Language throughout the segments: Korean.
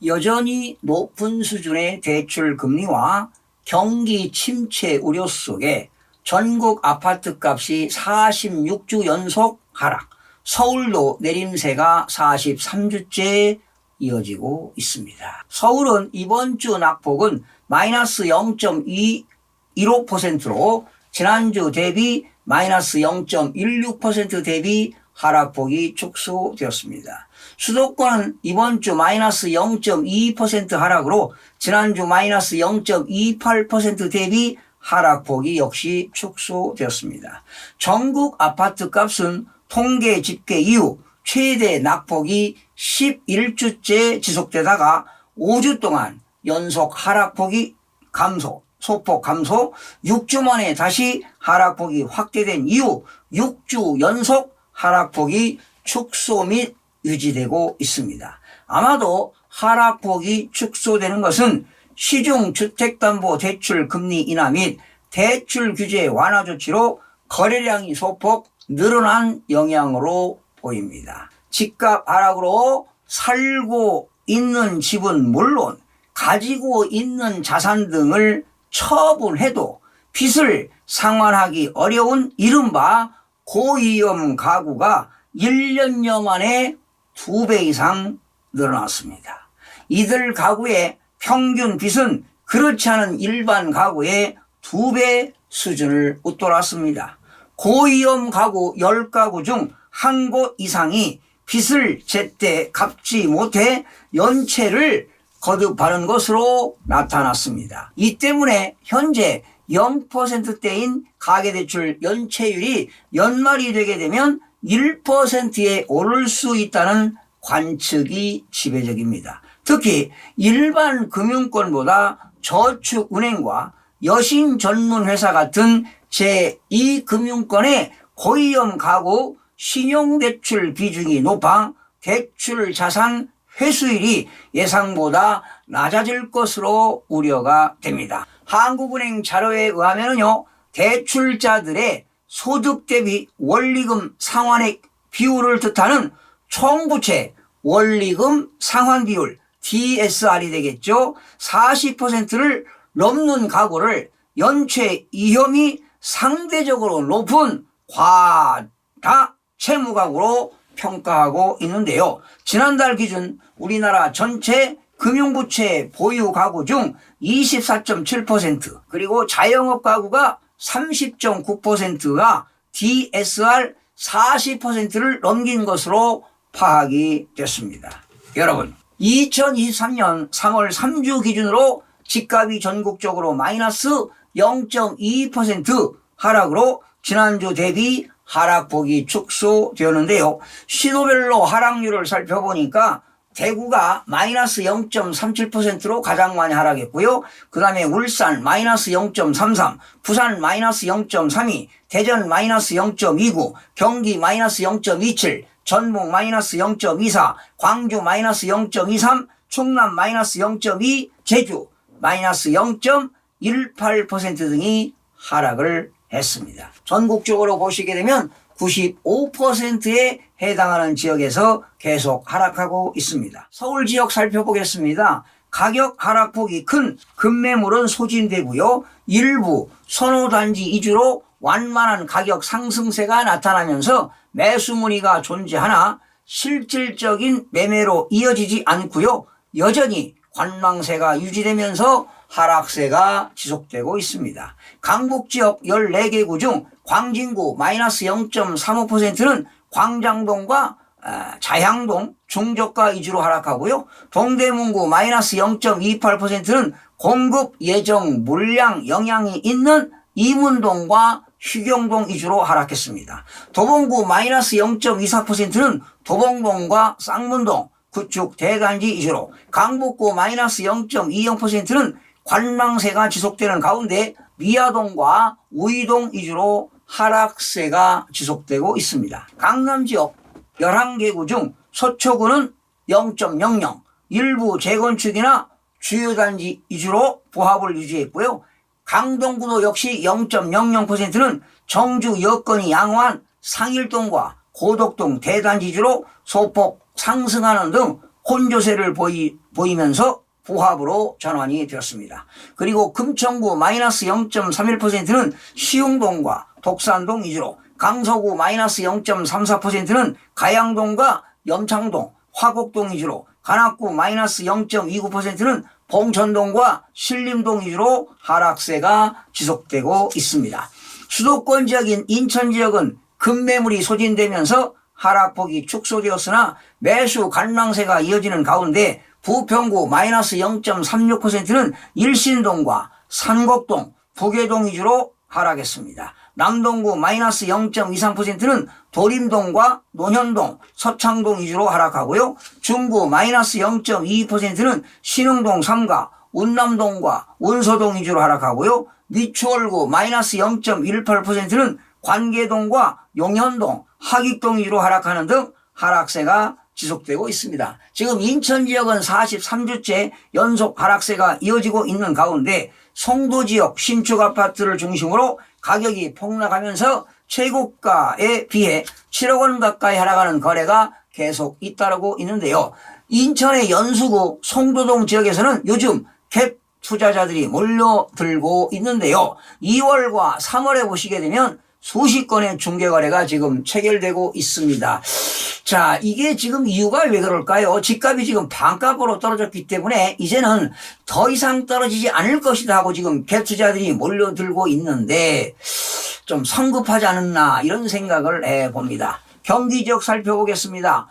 여전히 높은 수준의 대출 금리와 경기 침체 우려 속에 전국 아파트 값이 46주 연속 하락, 서울도 내림세가 43주째 이어지고 있습니다. 서울은 이번 주 낙폭은 마이너스 0.215%로 지난주 대비 마이너스 0.16% 대비 하락폭이 축소되었습니다. 수도권은 이번 주 마이너스 0.22% 하락으로 지난주 마이너스 0.28% 대비 하락폭이 역시 축소되었습니다. 전국 아파트 값은 통계 집계 이후 최대 낙폭이 11주째 지속되다가 5주 동안 연속 하락폭이 소폭 감소, 6주 만에 다시 하락폭이 확대된 이후 6주 연속 하락폭이 축소 및 유지되고 있습니다. 아마도 하락폭이 축소되는 것은 시중주택담보대출 금리 인하 및 대출 규제 완화 조치로 거래량이 소폭 늘어난 영향으로 보입니다. 집값 하락으로 살고 있는 집은 물론 가지고 있는 자산 등을 처분해도 빚을 상환하기 어려운 이른바 고위험 가구가 1년여 만에 2배 이상 늘어났습니다. 이들 가구의 평균 빚은 그렇지 않은 일반 가구의 2배 수준을 웃돌았습니다. 고위험 가구 10가구 중 한 곳 이상이 빚을 제때 갚지 못해 연체를 거듭하는 것으로 나타났습니다. 이 때문에 현재 0%대인 가계대출 연체율이 연말이 되게 되면 1%에 오를 수 있다는 관측이 지배적입니다. 특히 일반 금융권보다 저축은행과 여신전문회사 같은 제2금융권의 고위험 가구 신용대출 비중이 높아 대출 자산 회수율이 예상보다 낮아질 것으로 우려가 됩니다. 한국은행 자료에 의하면요, 대출자들의 소득 대비 원리금 상환액 비율을 뜻하는 총부채 원리금 상환 비율 DSR이 되겠죠. 40%를 넘는 가구를 연체 위험이 상대적으로 높은 과다 채무가구로 평가하고 있는데요. 지난달 기준 우리나라 전체 금융부채 보유 가구 중 24.7% 그리고 자영업 가구가 30.9%가 DSR 40%를 넘긴 것으로 파악이 됐습니다. 여러분, 2023년 3월 3주 기준으로 집값이 전국적으로 마이너스 0.2% 하락으로 지난주 대비 하락폭이 축소되었는데요. 시도별로 하락률을 살펴보니까 대구가 마이너스 0.37%로 가장 많이 하락했고요. 그 다음에 울산 마이너스 0.33, 부산 마이너스 0.32, 대전 마이너스 0.29, 경기 마이너스 0.27, 전북 마이너스 0.24, 광주 마이너스 0.23, 충남 마이너스 0.2, 제주 마이너스 0.18% 등이 하락을 했습니다. 전국적으로 보시게 되면 95%에 해당하는 지역에서 계속 하락하고 있습니다. 서울 지역 살펴보겠습니다. 가격 하락폭이 큰 급매물은 소진되고요. 일부 선호단지 위주로 완만한 가격 상승세가 나타나면서 매수 문의가 존재하나 실질적인 매매로 이어지지 않고요. 여전히 관망세가 유지되면서 하락세가 지속되고 있습니다. 강북지역 14개 구 중 광진구 마이너스 0.35%는 광장동과 자향동 중저가 위주로 하락하고요. 동대문구 마이너스 0.28%는 공급 예정 물량 영향이 있는 이문동과 휴경동 위주로 하락했습니다. 도봉구 마이너스 0.24%는 도봉동과 쌍문동 구축 대단지 위주로, 강북구 마이너스 0.20%는 관망세가 지속되는 가운데 미아동과 우이동 위주로 하락세가 지속되고 있습니다. 강남 지역 11개 구 중 서초구는 0.00, 일부 재건축이나 주요 단지 위주로 보합을 유지했고요. 강동구도 역시 0.00%는 정주 여건이 양호한 상일동과 고덕동 대단지 위주로 소폭 상승하는 등 혼조세를 보이면서 부합으로 전환이 되었습니다. 그리고 금천구 마이너스 0.31%는 시흥동과 독산동 위주로, 강서구 마이너스 0.34%는 가양동과 염창동, 화곡동 위주로, 관악구 마이너스 0.29%는 봉천동과 신림동 위주로 하락세가 지속되고 있습니다. 수도권 지역인 인천 지역은 급매물이 소진되면서 하락폭이 축소되었으나 매수 관망세가 이어지는 가운데 부평구 마이너스 0.36%는 일신동과 산곡동, 부계동 위주로 하락했습니다. 남동구 마이너스 0.23%는 도림동과 논현동, 서창동 위주로 하락하고요. 중구 마이너스 0.22%는 신흥동 3가, 운남동과 운서동 위주로 하락하고요. 미추홀구 마이너스 0.18%는 관계동과 용현동, 하익동 위주로 하락하는 등 하락세가 지속되고 있습니다. 지금 인천 지역은 43주째 연속 하락세가 이어지고 있는 가운데 송도 지역 신축 아파트를 중심으로 가격이 폭락하면서 최고가에 비해 7억 원 가까이 하락하는 거래가 계속 잇따르고 있는데요. 인천의 연수구 송도동 지역에서는 요즘 갭 투자자들이 몰려들고 있는데요. 2월과 3월에 보시게 되면 수십 건의 중개거래가 지금 체결되고 있습니다. 자, 이게 지금 이유가 왜 그럴까요? 집값이 지금 반값으로 떨어졌기 때문에 이제는 더 이상 떨어지지 않을 것이다 하고 지금 갭투자들이 몰려들고 있는데 좀 성급하지 않았나 이런 생각을 해봅니다. 경기 지역 살펴보겠습니다.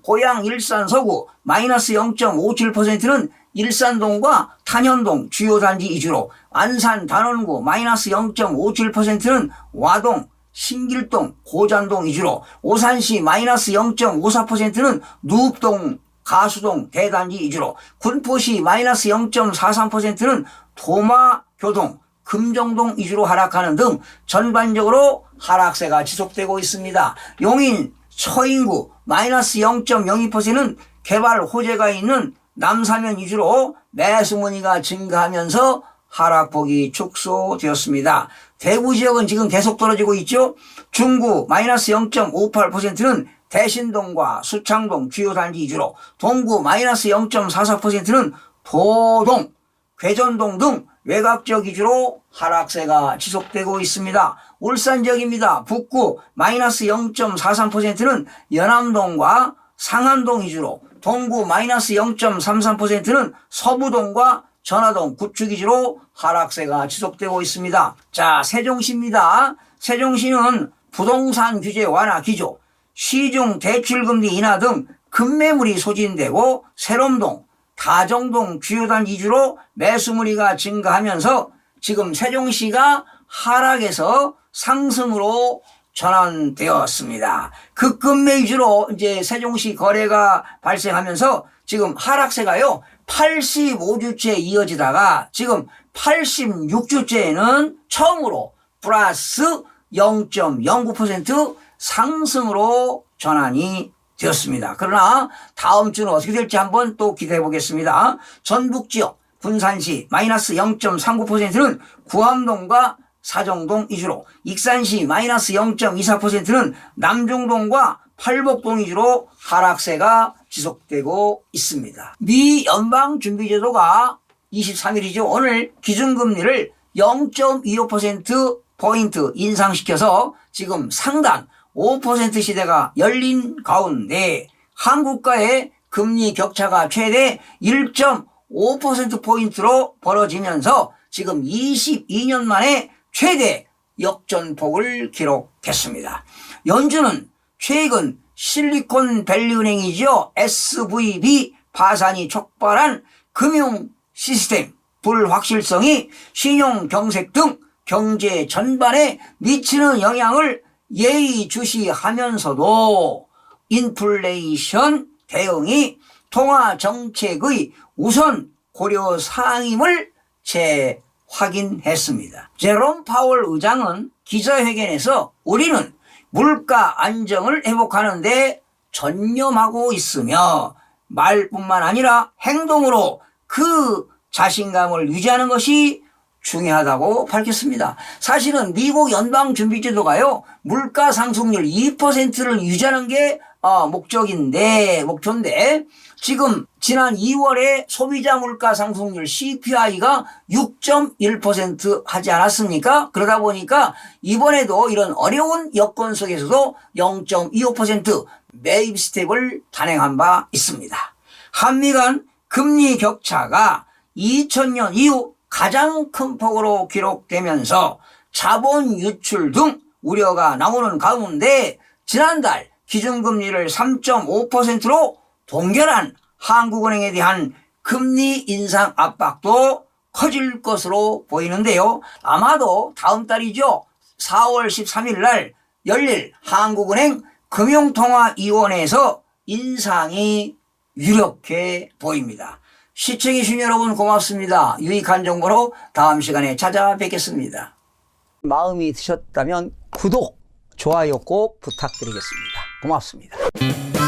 고양 일산 서구 마이너스 0.57%는 일산동과 탄현동 주요 단지 위주로, 안산 단원구 마이너스 0.57%는 와동, 신길동, 고잔동 위주로, 오산시 마이너스 0.54%는 누읍동, 가수동 대단지 위주로, 군포시 마이너스 0.43%는 도마교동, 금정동 위주로 하락하는 등 전반적으로 하락세가 지속되고 있습니다. 용인, 서인구 마이너스 0.02%는 개발 호재가 있는 남사면 위주로 매수 문의가 증가하면서 하락폭이 축소되었습니다. 대구 지역은 지금 계속 떨어지고 있죠. 중구 마이너스 0.58%는 대신동과 수창동 주요 단지 위주로, 동구 마이너스 0.44%는 도동, 괴전동 등 외곽 지역 위주로 하락세가 지속되고 있습니다. 울산 지역입니다. 북구 마이너스 0.43%는 연암동과 상안동 위주로, 동구 마이너스 0.33%는 서부동과 전화동 구축 위주로 하락세가 지속되고 있습니다. 자, 세종시입니다. 세종시는 부동산 규제 완화 기조, 시중 대출금리 인하 등 급매물이 소진되고 세롬동, 다정동 주요 단지 위주로 매수 문의가 증가하면서 지금 세종시가 하락에서 상승으로 전환되었습니다. 급급매 위주로 이제 세종시 거래가 발생하면서 지금 하락세가요 85주째 이어지다가 지금 86주째에는 처음으로 플러스 0.09% 상승으로 전환이 되었습니다. 그러나 다음 주는 어떻게 될지 한번 또 기대해 보겠습니다. 전북지역 군산시 마이너스 0.39%는 구암동과 사정동 위주로, 익산시 마이너스 0.24%는 남중동과 팔복동 위주로 하락세가 지속되고 있습니다. 미 연방준비제도가 23일이죠. 오늘 기준금리를 0.25%포인트 인상시켜서 지금 상단 5% 시대가 열린 가운데 한국과의 금리 격차가 최대 1.5%포인트로 벌어지면서 지금 22년 만에 최대 역전폭을 기록했습니다. 연준은 최근 실리콘밸리은행이죠. SVB 파산이 촉발한 금융 시스템 불확실성이 신용 경색 등 경제 전반에 미치는 영향을 예의주시하면서도 인플레이션 대응이 통화 정책의 우선 고려 사항임을 재확인했습니다. 제롬 파월 의장은 기자회견에서 우리는 물가 안정을 회복하는 데 전념하고 있으며 말뿐만 아니라 행동으로 그 자신감을 유지하는 것이 중요하다고 밝혔습니다. 사실은 미국 연방준비제도가요 물가 상승률 2%를 유지하는 게 목표인데 지금 지난 2월에 소비자 물가 상승률 CPI가 6.1% 하지 않았습니까? 그러다 보니까 이번에도 이런 어려운 여건 속에서도 0.25% 매입 스텝을 단행한 바 있습니다. 한미 간 금리 격차가 2000년 이후 가장 큰 폭으로 기록되면서 자본 유출 등 우려가 나오는 가운데 지난달 기준금리를 3.5%로 동결한 한국은행에 대한 금리 인상 압박도 커질 것으로 보이는데요. 아마도 다음 달이죠. 4월 13일 날 열릴 한국은행 금융통화위원회에서 인상이 유력해 보입니다. 시청해주신 여러분 고맙습니다. 유익한 정보로 다음 시간에 찾아뵙겠습니다. 마음이 드셨다면 구독, 좋아요 꼭 부탁드리겠습니다. 고맙습니다.